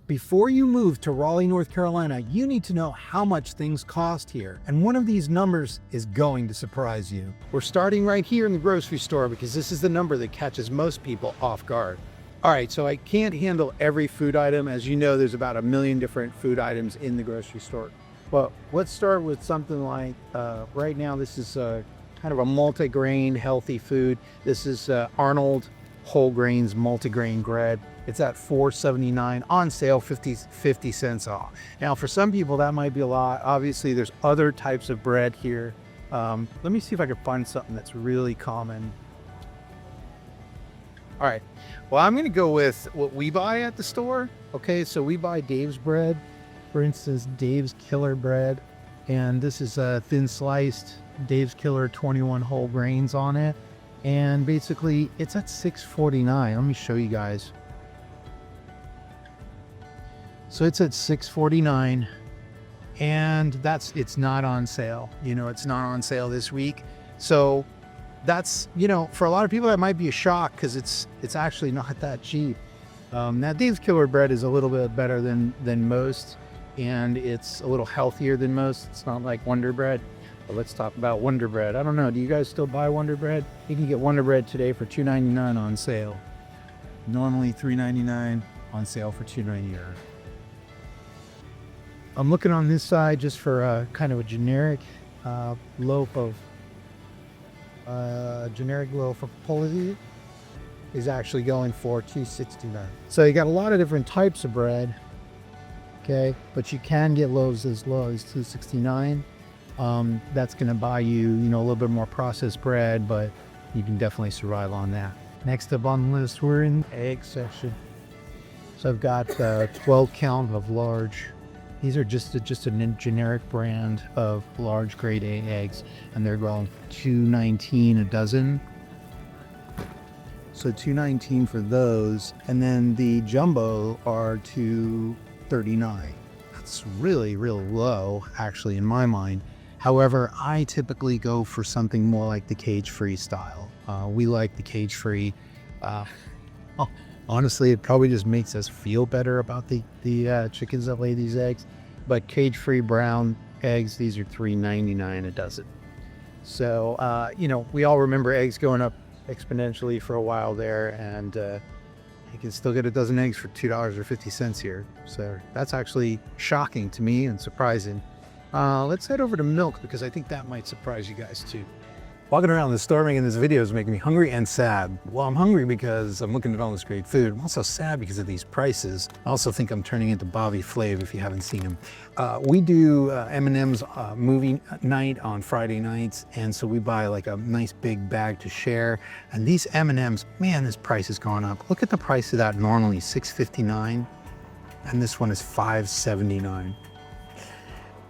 Before you move to Raleigh, North Carolina, you need to know how much things cost here. And one of these numbers is going to surprise you. We're starting right here in the grocery store because this is the number that catches most people off guard. All right, so I can't handle every food item. As you know, there's about 1 million different food items in the grocery store. But let's start with something like, right now, this is kind of a multi-grain healthy food. This is Arnold whole grains multigrain bread. It's at $4.79 on sale, 50 cents off. Now, for some people, that might be a lot. Obviously, there's other types of bread here. Let me see if I can find something that's really common. All right, well, I'm gonna go with what we buy at the store. Okay, so we buy Dave's bread, for instance, Dave's Killer bread. And this is a thin sliced Dave's Killer 21 whole grains on it. And basically it's at $6.49. Let me show you guys. So it's at $6.49 and it's not on sale. You know, it's not on sale this week. So that's, you know, for a lot of people that might be a shock because it's actually not that cheap. Now Dave's Killer bread is a little bit better than most, and it's a little healthier than most. It's not like Wonder Bread. But let's talk about Wonder Bread. I don't know, do you guys still buy Wonder Bread? You can get Wonder Bread today for $2.99 on sale. Normally $3.99, on sale for $2.99. I'm looking on this side just for kind of a generic loaf of Policy is actually going for $2.69. So you got a lot of different types of bread, okay? But you can get loaves as low as $2.69. That's going to buy you, you know, a little bit more processed bread, but you can definitely survive on that. Next up on the list, we're in the egg section. So I've got 12 count of large. These are just a generic brand of large grade A eggs, and they're going $2.19 a dozen. So $2.19 for those, and then the jumbo are $2.39. That's really, real low, actually, in my mind. However, I typically go for something more like the cage-free style. We like the cage-free. Honestly, it probably just makes us feel better about the chickens that lay these eggs. But cage-free brown eggs, these are $3.99 a dozen. So, you know, we all remember eggs going up exponentially for a while there, and you can still get a dozen eggs for $2.50 here. So that's actually shocking to me and surprising. Let's head over to milk because I think that might surprise you guys too. Walking around the store making this video is making me hungry and sad. Well, I'm hungry because I'm looking at all this great food. I'm also sad because of these prices. I also think I'm turning into Bobby Flav if you haven't seen him. We do M&M's movie night on Friday nights, and so we buy like a nice big bag to share. And these M&M's, man, this price has gone up. Look at the price of that normally, $6.59, and this one is $5.79.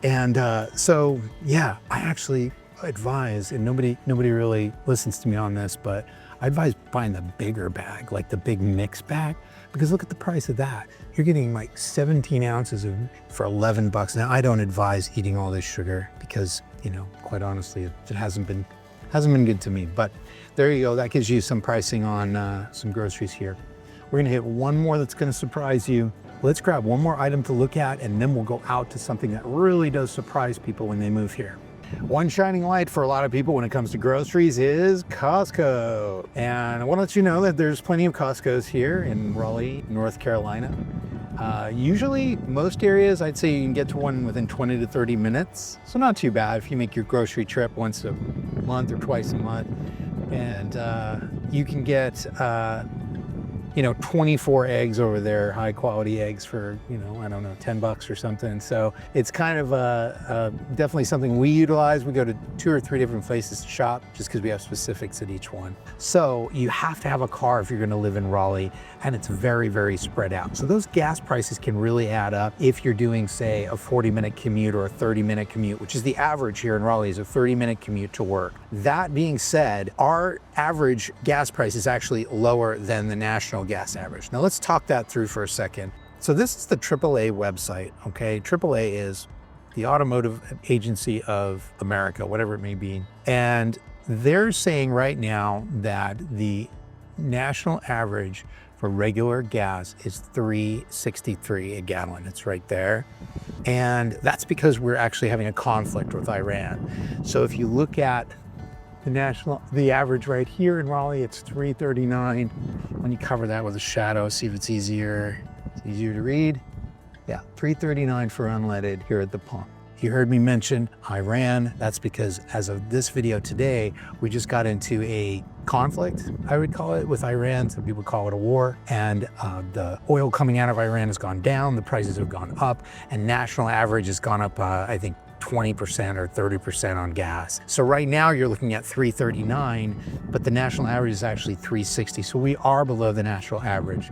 And so, yeah, I actually advise, and nobody really listens to me on this, but I advise buying the bigger bag, like the big mix bag, because look at the price of that. You're getting like 17 ounces for $11. Now, I don't advise eating all this sugar because, you know, quite honestly, it hasn't been good to me. But there you go. That gives you some pricing on some groceries here. We're gonna hit one more that's gonna surprise you. Let's grab one more item to look at, and then we'll go out to something that really does surprise people when they move here. One shining light for a lot of people when it comes to groceries is Costco. And I want to let you know that there's plenty of Costco's here in Raleigh, North Carolina. Usually, most areas, I'd say you can get to one within 20 to 30 minutes. So not too bad if you make your grocery trip once a month or twice a month. And you can get, you know, 24 eggs over there, high quality eggs for, you know, I don't know, $10 or something. So it's kind of definitely something we utilize. We go to 2 or 3 different places to shop just because we have specifics at each one. So you have to have a car if you're going to live in Raleigh, and it's very, very spread out. So those gas prices can really add up if you're doing, say, a 40-minute commute or a 30-minute commute, which is the average here in Raleigh, is a 30-minute commute to work. That being said, our average gas price is actually lower than the national gas average. Now let's talk that through for a second. So this is the AAA website, okay? AAA is the Automotive Agency of America, whatever it may be. And they're saying right now that the national average for regular gas is $3.63 a gallon. It's right there. And that's because we're actually having a conflict with Iran. So if you look at the average right here in Raleigh, it's $3.39. When you cover that with a shadow, see if it's easier to read. Yeah, $3.39 for unleaded here at the pump. You heard me mention Iran. That's because as of this video today, we just got into a conflict, I would call it, with Iran. Some people call it a war. And the oil coming out of Iran has gone down, the prices have gone up, and national average has gone up, I think, 20% or 30% on gas. So right now you're looking at $3.39, but the national average is actually $3.60. So we are below the national average.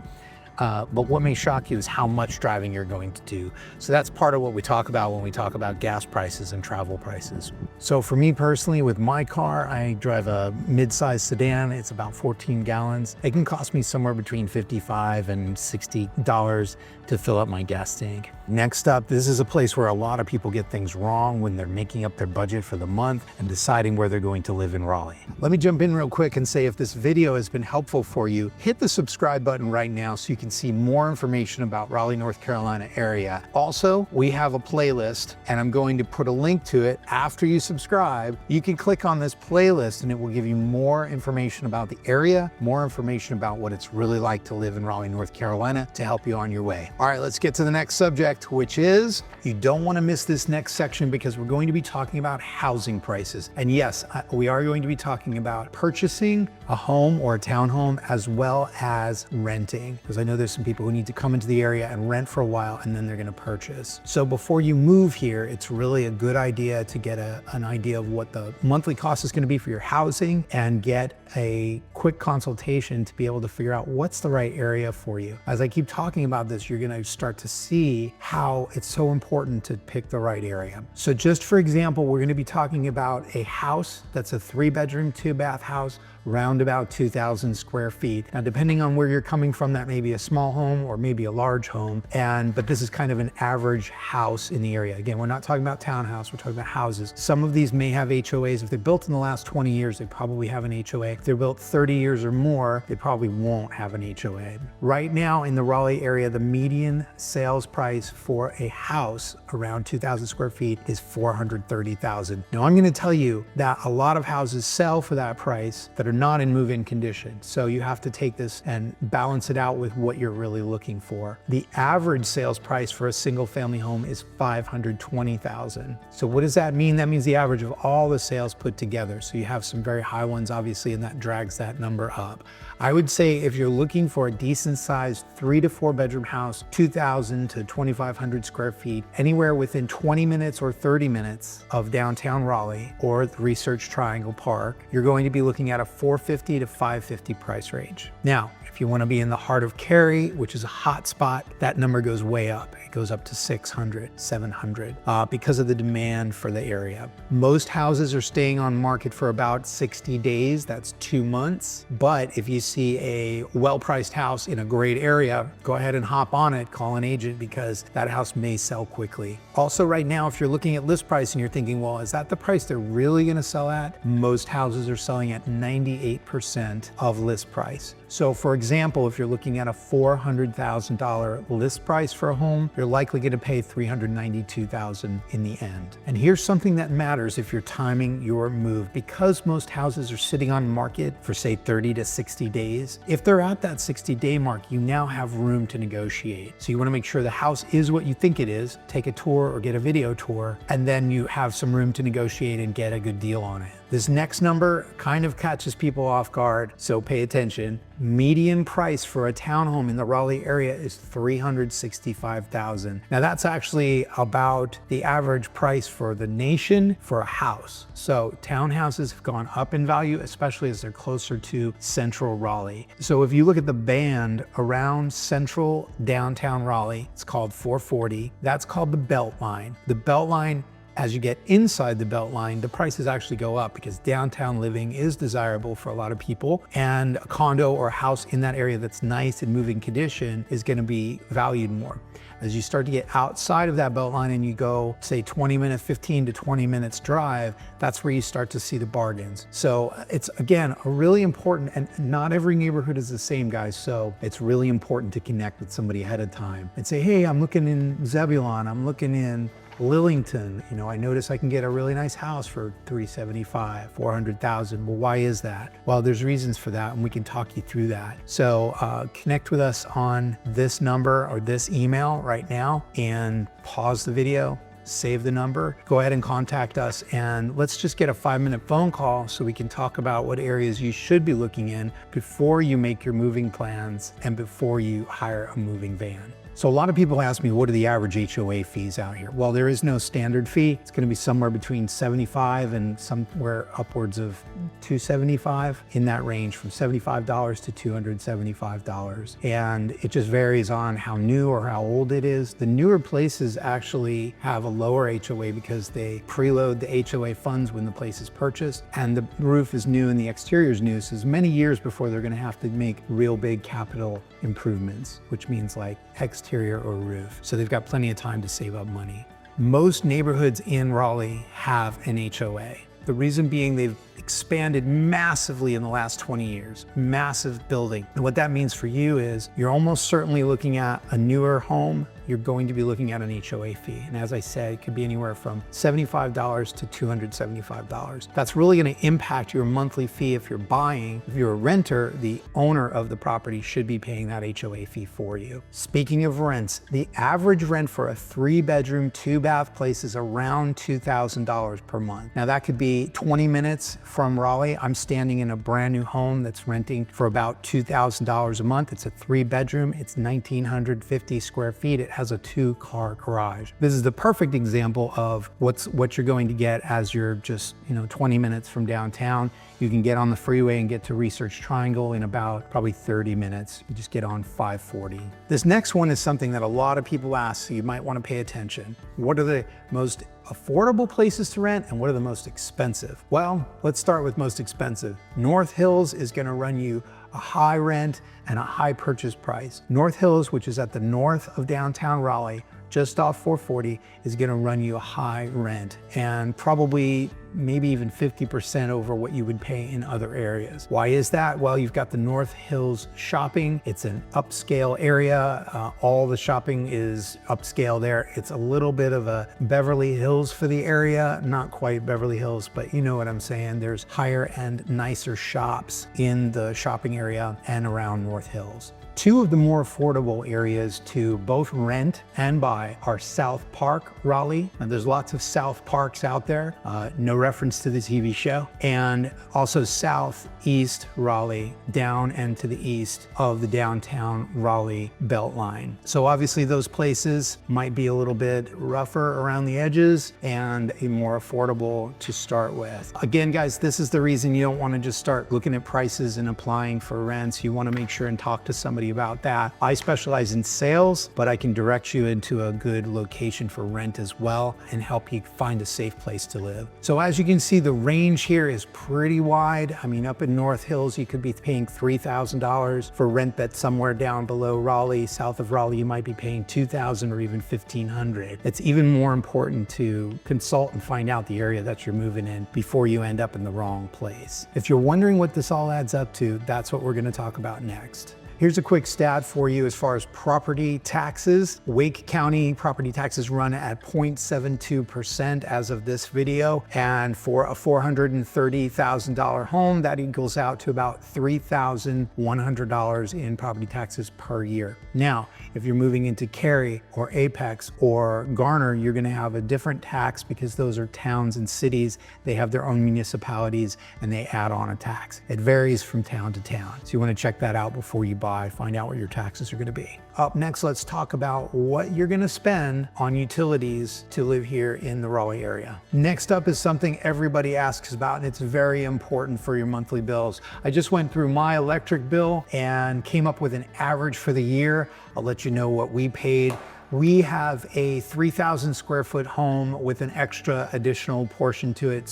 But what may shock you is how much driving you're going to do. So that's part of what we talk about when we talk about gas prices and travel prices. So for me personally, with my car, I drive a mid-sized sedan. It's about 14 gallons. It can cost me somewhere between $55 and $60 to fill up my gas tank. Next up, this is a place where a lot of people get things wrong when they're making up their budget for the month and deciding where they're going to live in Raleigh. Let me jump in real quick and say if this video has been helpful for you, hit the subscribe button right now so you can see more information about Raleigh, North Carolina area. Also, we have a playlist and I'm going to put a link to it after you subscribe. You can click on this playlist and it will give you more information about the area, more information about what it's really like to live in Raleigh, North Carolina to help you on your way. All right, let's get to the next subject, which is, you don't want to miss this next section because we're going to be talking about housing prices. And yes, we are going to be talking about purchasing a home or a townhome as well as renting, because I know there's some people who need to come into the area and rent for a while and then they're going to purchase. So before you move here, it's really a good idea to get an idea of what the monthly cost is going to be for your housing and get a quick consultation to be able to figure out what's the right area for you. As I keep talking about this, you're going to start to see how it's so important to pick the right area. So just for example, we're going to be talking about a house that's a 3-bedroom, 2-bath house, round about 2,000 square feet. Now, depending on where you're coming from, that may be a small home or maybe a large home. But this is kind of an average house in the area. Again, we're not talking about townhouse, we're talking about houses. Some of these may have HOAs. If they're built in the last 20 years, they probably have an HOA. If they're built 30 years or more, they probably won't have an HOA. Right now in the Raleigh area, the median sales price for a house around 2,000 square feet is $430,000. Now, I'm gonna tell you that a lot of houses sell for that price that are not in move-in condition. So you have to take this and balance it out with what you're really looking for. The average sales price for a single family home is $520,000. So what does that mean? That means the average of all the sales put together. So you have some very high ones, obviously, and that drags that number up. I would say if you're looking for a decent sized 3 to 4 bedroom house, 2,000 to 2,500 square feet, anywhere within 20 minutes or 30 minutes of downtown Raleigh or the Research Triangle Park, you're going to be looking at a $450 to $550 price range. Now, if you want to be in the heart of Cary, which is a hot spot, that number goes way up. It goes up to 600, 700 because of the demand for the area. Most houses are staying on market for about 60 days. That's 2 months. But if you see a well-priced house in a great area, go ahead and hop on it, call an agent, because that house may sell quickly. Also, right now, if you're looking at list price and you're thinking, well, is that the price they're really going to sell at? Most houses are selling at 98% of list price. So for example, if you're looking at a $400,000 list price for a home, you're likely going to pay $392,000 in the end. And here's something that matters if you're timing your move. Because most houses are sitting on market for say 30 to 60 days, if they're at that 60-day mark, you now have room to negotiate. So you want to make sure the house is what you think it is, take a tour or get a video tour, and then you have some room to negotiate and get a good deal on it. This next number kind of catches people off guard, so pay attention. Median price for a townhome in the Raleigh area is $365,000. Now that's actually about the average price for the nation for a house. So townhouses have gone up in value, especially as they're closer to central Raleigh. So if you look at the band around central downtown Raleigh, it's called 440. That's called the Belt Line. The Belt Line As you get inside the Beltline, the prices actually go up because downtown living is desirable for a lot of people, and a condo or a house in that area that's nice and moving condition is going to be valued more. As you start to get outside of that Beltline and you go, say, 15 to 20 minutes drive, that's where you start to see the bargains. So it's, again, a really important, and not every neighborhood is the same, guys. So it's really important to connect with somebody ahead of time and say, hey, I'm looking in Zebulon, I'm looking in Lillington, you know, I notice I can get a really nice house for $375,000, $400,000. Well, why is that? Well, there's reasons for that, and we can talk you through that. So connect with us on this number or this email right now, and pause the video, save the number, go ahead and contact us, and let's just get a 5-minute phone call so we can talk about what areas you should be looking in before you make your moving plans and before you hire a moving van. So a lot of people ask me, what are the average HOA fees out here? Well, there is no standard fee. It's going to be somewhere between $75 and somewhere upwards of $275, in that range from $75 to $275. And it just varies on how new or how old it is. The newer places actually have a lower HOA because they preload the HOA funds when the place is purchased, and the roof is new and the exterior is new. So it's many years before they're going to have to make real big capital improvements, which means like exterior or roof. So they've got plenty of time to save up money. Most neighborhoods in Raleigh have an HOA. The reason being they've expanded massively in the last 20 years, massive building. And what that means for you is you're almost certainly looking at a newer home, you're going to be looking at an HOA fee. And as I said, it could be anywhere from $75 to $275. That's really going to impact your monthly fee if you're buying. If you're a renter, the owner of the property should be paying that HOA fee for you. Speaking of rents, the average rent for a 3-bedroom, 2-bath place is around $2,000 per month. Now that could be 20 minutes from Raleigh. I'm standing in a brand new home that's renting for about $2,000 a month. It's a 3-bedroom, it's 1,950 square feet. It has a 2-car garage. This is the perfect example of what you're going to get as you're just 20 minutes from downtown. You can get on the freeway and get to Research Triangle in about probably 30 minutes. You just get on 540. This next one is something that a lot of people ask, so you might want to pay attention. What are the most affordable places to rent and what are the most expensive? Well, let's start with most expensive. North Hills is going to run you a high rent and a high purchase price. North Hills, which is at the north of downtown Raleigh, just off 440, is going to run you a high rent and probably maybe even 50% over what you would pay in other areas. Why is that? Well, you've got the North Hills shopping. It's an upscale area. All the shopping is upscale there. It's a little bit of a Beverly Hills for the area. Not quite Beverly Hills, but you know what I'm saying. There's higher end, nicer shops in the shopping area and around North Hills. Two of the more affordable areas to both rent and buy are South Park, Raleigh, and there's lots of South Parks out there, no reference to the TV show, and also Southeast Raleigh, down and to the east of the downtown Raleigh Beltline. So obviously those places might be a little bit rougher around the edges and more affordable to start with. Again, guys, this is the reason you don't want to just start looking at prices and applying for rents. You want to make sure and talk to somebody about that. I specialize in sales, but I can direct you into a good location for rent as well and help you find a safe place to live. So as you can see, the range here is pretty wide. I mean, up in North Hills, you could be paying $3,000 for rent that's somewhere down below Raleigh. South of Raleigh, you might be paying $2,000 or even $1,500. It's even more important to consult and find out the area that you're moving in before you end up in the wrong place. If you're wondering what this all adds up to, that's what we're going to talk about next. Here's a quick stat for you as far as property taxes. Wake County property taxes run at 0.72% as of this video. And for a $430,000 home, that equals out to about $3,100 in property taxes per year. Now, if you're moving into Cary or Apex or Garner, you're gonna have a different tax because those are towns and cities. They have their own municipalities and they add on a tax. It varies from town to town. So you wanna check that out before you buy. Find out what your taxes are going to be. Up next, let's talk about what you're going to spend on utilities to live here in the Raleigh area. Next up is something everybody asks about, and it's very important for your monthly bills. I just went through my electric bill and came up with an average for the year. I'll let you know what we paid We have a 3,000 square foot home with an extra additional portion to it.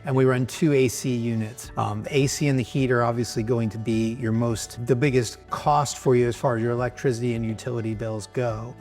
And we run 2 AC units. The AC and the heat are obviously going to be the biggest cost for you as far as your electricity and utility bills go.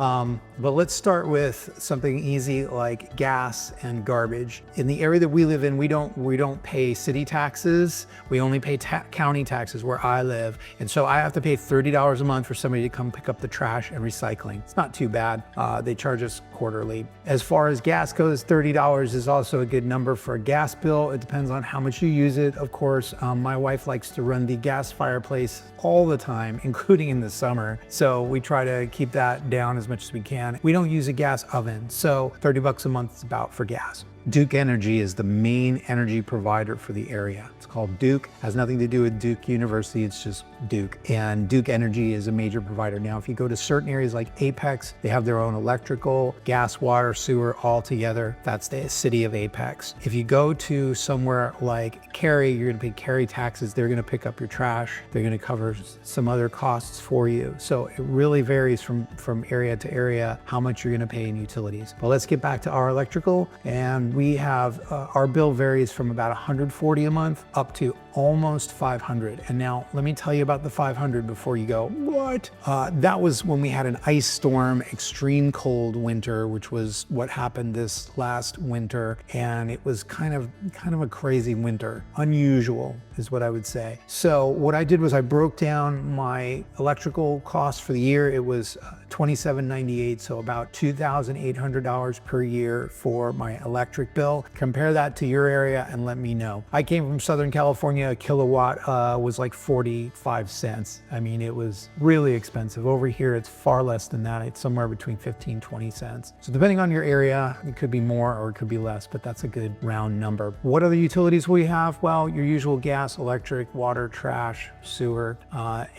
But let's start with something easy like gas and garbage. In the area that we live in, we don't pay city taxes. We only pay county taxes where I live. And so I have to pay $30 a month for somebody to come pick up the trash and recycling. It's not too bad. They charge us quarterly. As far as gas goes, $30 is also a good number for a gas bill. It depends on how much you use it. Of course, my wife likes to run the gas fireplace all the time, including in the summer. So we try to keep that down as much as we can. We don't use a gas oven, so $30 a month is about for gas. Duke Energy is the main energy provider for the area. It's called Duke. Has nothing to do with Duke University, it's just Duke. And Duke Energy is a major provider. Now, if you go to certain areas like Apex, they have their own electrical, gas, water, sewer all together. That's the city of Apex. If you go to somewhere like Cary, you're gonna pay Cary taxes. They're gonna pick up your trash. They're gonna cover some other costs for you. So it really varies from area to area how much you're gonna pay in utilities. But let's get back to our electrical. And we have, our bill varies from about $140 a month up to almost $500. And now let me tell you about the $500 before you go, what? That was when we had an ice storm, extreme cold winter, which was what happened this last winter. And it was kind of a crazy winter. Unusual is what I would say. So what I did was I broke down my electrical costs for the year. It was $27.98, so about $2,800 per year for my electric bill. Compare that to your area and let me know. I came from Southern California. A kilowatt was like 45 cents. I mean, it was really expensive. Over here, it's far less than that. It's somewhere between 15, 20 cents. So depending on your area, it could be more or it could be less, but that's a good round number. What other utilities will you have? Well, your usual gas, electric, water, trash, sewer.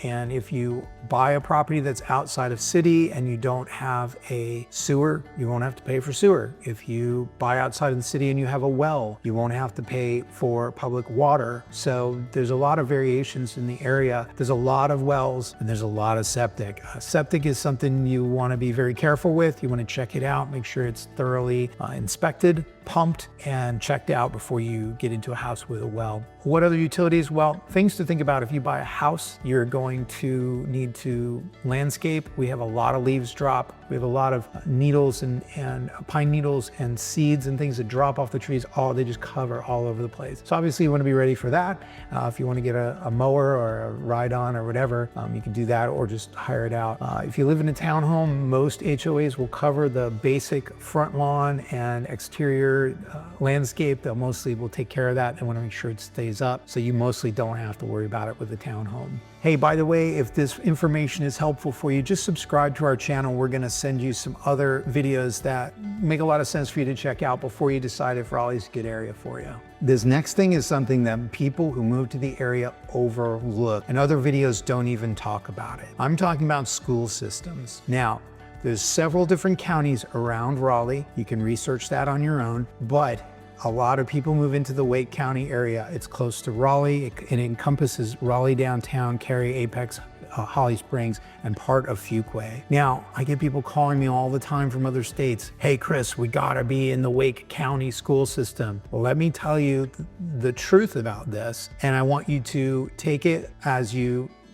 And if you buy a property that's outside of city and you don't have a sewer, you won't have to pay for sewer. If you buy outside of the city and you have a well, you won't have to pay for public water. So there's a lot of variations in the area. There's a lot of wells and there's a lot of septic. Septic is something you want to be very careful with. You want to check it out, make sure it's thoroughly inspected, pumped, and checked out before you get into a house with a well. What other utilities? Well, things to think about. If you buy a house, you're going to need to landscape. We have a lot of leaves drop. We have a lot of needles and pine needles and seeds and things that drop off the trees. They just cover all over the place. So obviously you want to be ready for that. If you want to get a mower or a ride-on or whatever, you can do that or just hire it out. If you live in a townhome, most HOAs will cover the basic front lawn and exterior landscape. They'll mostly will take care of that. They want to make sure it stays up, so you mostly don't have to worry about it with a townhome. Hey, by the way, if this information is helpful for you, just subscribe to our channel. We're going to send you some other videos that make a lot of sense for you to check out before you decide if Raleigh's a good area for you. This next thing is something that people who move to the area overlook, and other videos don't even talk about it. I'm talking about school systems. Now, there's several different counties around Raleigh. You can research that on your own, but a lot of people move into the Wake County area. It's close to Raleigh. It encompasses Raleigh downtown, Cary, Apex, Holly Springs, and part of Fuquay. Now, I get people calling me all the time from other states. Hey, Chris, we gotta be in the Wake County school system. Well, let me tell you the truth about this, and I want you to take it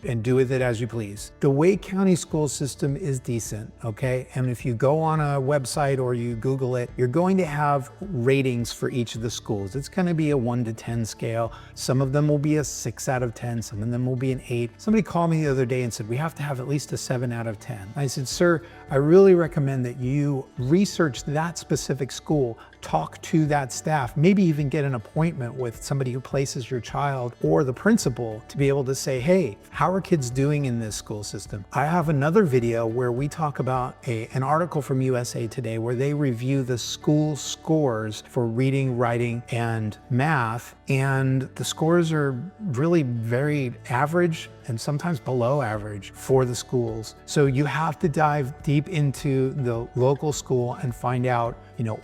and do with it as you please. The Wake County school system is decent, okay? And if you go on a website or you Google it, you're going to have ratings for each of the schools. It's gonna be a 1 to 10 scale. Some of them will be a 6 out of 10, some of them will be an 8. Somebody called me the other day and said, we have to have at least a 7 out of 10. I said, sir, I really recommend that you research that specific school, talk to that staff, maybe even get an appointment with somebody who places your child or the principal to be able to say, hey, how are kids doing in this school system? I have another video where we talk about an article from USA Today where they review the school scores for reading, writing, and math, and the scores are really very average and sometimes below average for the schools. So you have to dive deep into the local school and find out,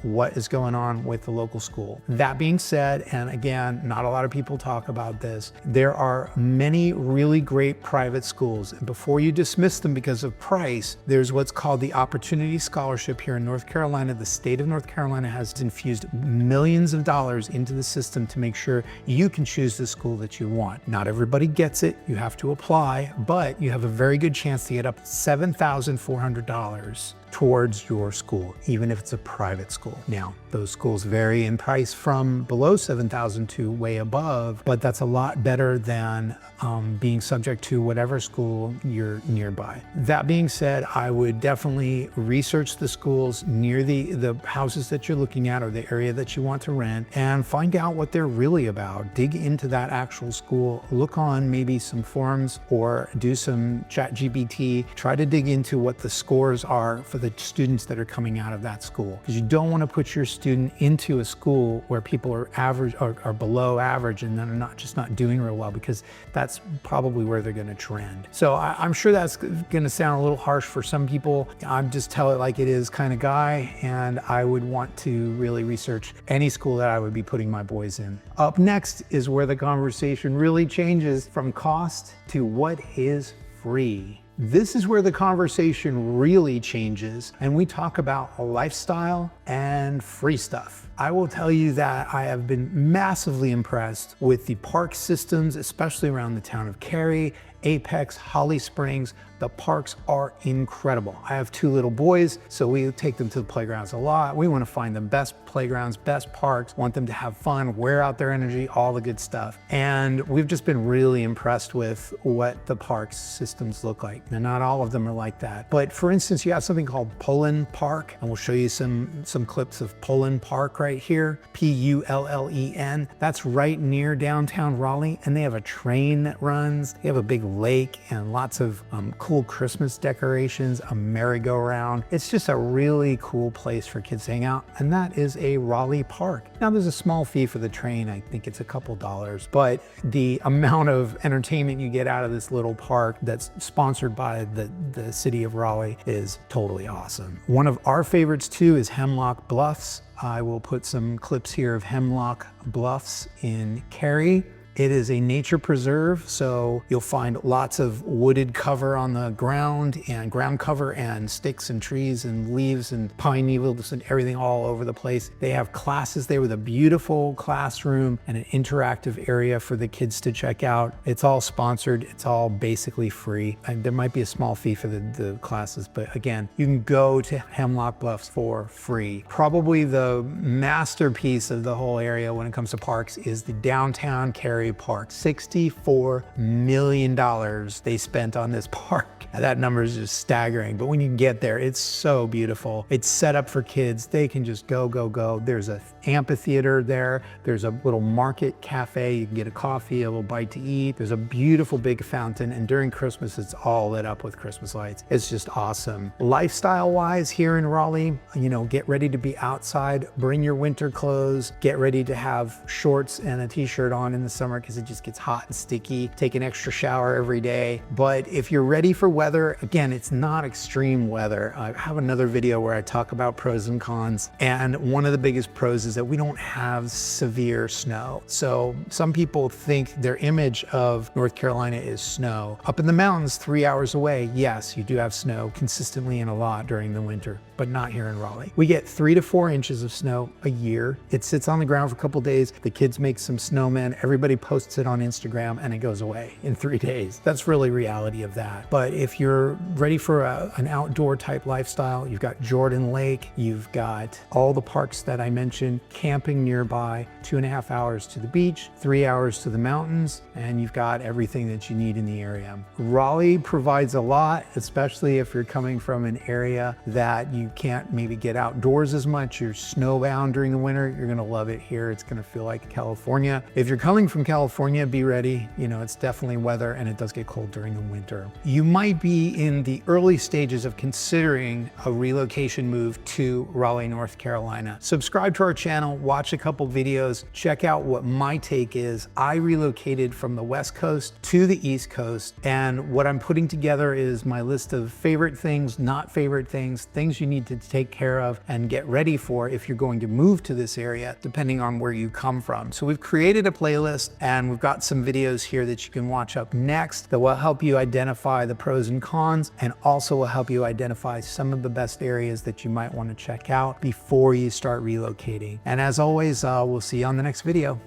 what is going going on with the local school. That being said, and again, not a lot of people talk about this, there are many really great private schools. And before you dismiss them because of price, there's what's called the Opportunity Scholarship here in North Carolina. The state of North Carolina has infused millions of dollars into the system to make sure you can choose the school that you want. Not everybody gets it. You have to apply, but you have a very good chance to get up to $7,400 towards your school, even if it's a private school. Now, those schools vary in price from below $7,000 to way above, but that's a lot better than being subject to whatever school you're nearby. That being said, I would definitely research the schools near the houses that you're looking at or the area that you want to rent and find out what they're really about. Dig into that actual school, look on maybe some forums or do some ChatGPT. Try to dig into what the scores are for the students that are coming out of that school, because you don't want to put your student into a school where people are average or are below average and then are not doing real well, because that's probably where they're going to trend. So I'm sure that's going to sound a little harsh for some people. I'm just tell it like it is kind of guy, and I would want to really research any school that I would be putting my boys in. Up next is where the conversation really changes from cost to what is free. This is where the conversation really changes, and we talk about lifestyle and free stuff. I will tell you that I have been massively impressed with the park systems, especially around the town of Cary, Apex, Holly Springs. The parks are incredible. I have 2 little boys, so we take them to the playgrounds a lot. We want to find the best playgrounds, best parks, want them to have fun, wear out their energy, all the good stuff. And we've just been really impressed with what the park systems look like. Now, not all of them are like that, but for instance, you have something called Pullen Park, and we'll show you some clips of Pullen Park right here, Pullen. That's right near downtown Raleigh, and they have a train that runs. They have a big lake and lots of cool Christmas decorations, a merry-go-round. It's just a really cool place for kids to hang out, and that is a Raleigh park. Now, there's a small fee for the train. I think it's a couple dollars, but the amount of entertainment you get out of this little park that's sponsored by the city of Raleigh is totally awesome. One of our favorites too is Hemlock Bluffs. I will put some clips here of Hemlock Bluffs in Cary. It is a nature preserve, so you'll find lots of wooded cover on the ground and ground cover and sticks and trees and leaves and pine needles and everything all over the place. They have classes there with a beautiful classroom and an interactive area for the kids to check out. It's all sponsored. It's all basically free. And there might be a small fee for the classes, but again, you can go to Hemlock Bluffs for free. Probably the masterpiece of the whole area when it comes to parks is the downtown Cary Park. $64 million they spent on this park. Now, that number is just staggering, but when you get there, it's so beautiful. It's set up for kids. They can just go. There's an amphitheater there. There's a little market cafe. You can get a coffee, a little bite to eat. There's a beautiful big fountain, and during Christmas, it's all lit up with Christmas lights. It's just awesome. Lifestyle-wise, here in Raleigh, get ready to be outside. Bring your winter clothes. Get ready to have shorts and a t-shirt on in the summer because it just gets hot and sticky. Take an extra shower every day. But if you're ready for weather, again, it's not extreme weather. I have another video where I talk about pros and cons. And one of the biggest pros is that we don't have severe snow. So some people think their image of North Carolina is snow. Up in the mountains, 3 hours away, yes, you do have snow consistently and a lot during the winter, but not here in Raleigh. We get 3 to 4 inches of snow a year. It sits on the ground for a couple days. The kids make some snowmen. Everybody posts it on Instagram and it goes away in 3 days. That's really reality of that. But if you're ready for an outdoor type lifestyle, you've got Jordan Lake, you've got all the parks that I mentioned, camping nearby, 2.5 hours to the beach, 3 hours to the mountains, and you've got everything that you need in the area. Raleigh provides a lot, especially if you're coming from an area that you can't maybe get outdoors as much. You're snowbound during the winter. You're gonna love it here. It's gonna feel like California. If you're coming from California, be ready. It's definitely weather and it does get cold during the winter. You might be in the early stages of considering a relocation move to Raleigh, North Carolina. Subscribe to our channel, watch a couple videos, check out what my take is. I relocated from the West Coast to the East Coast, and what I'm putting together is my list of favorite things, not favorite things, things you need need to take care of and get ready for if you're going to move to this area, depending on where you come from. So we've created a playlist and we've got some videos here that you can watch up next that will help you identify the pros and cons, and also will help you identify some of the best areas that you might want to check out before you start relocating. And as always, we'll see you on the next video.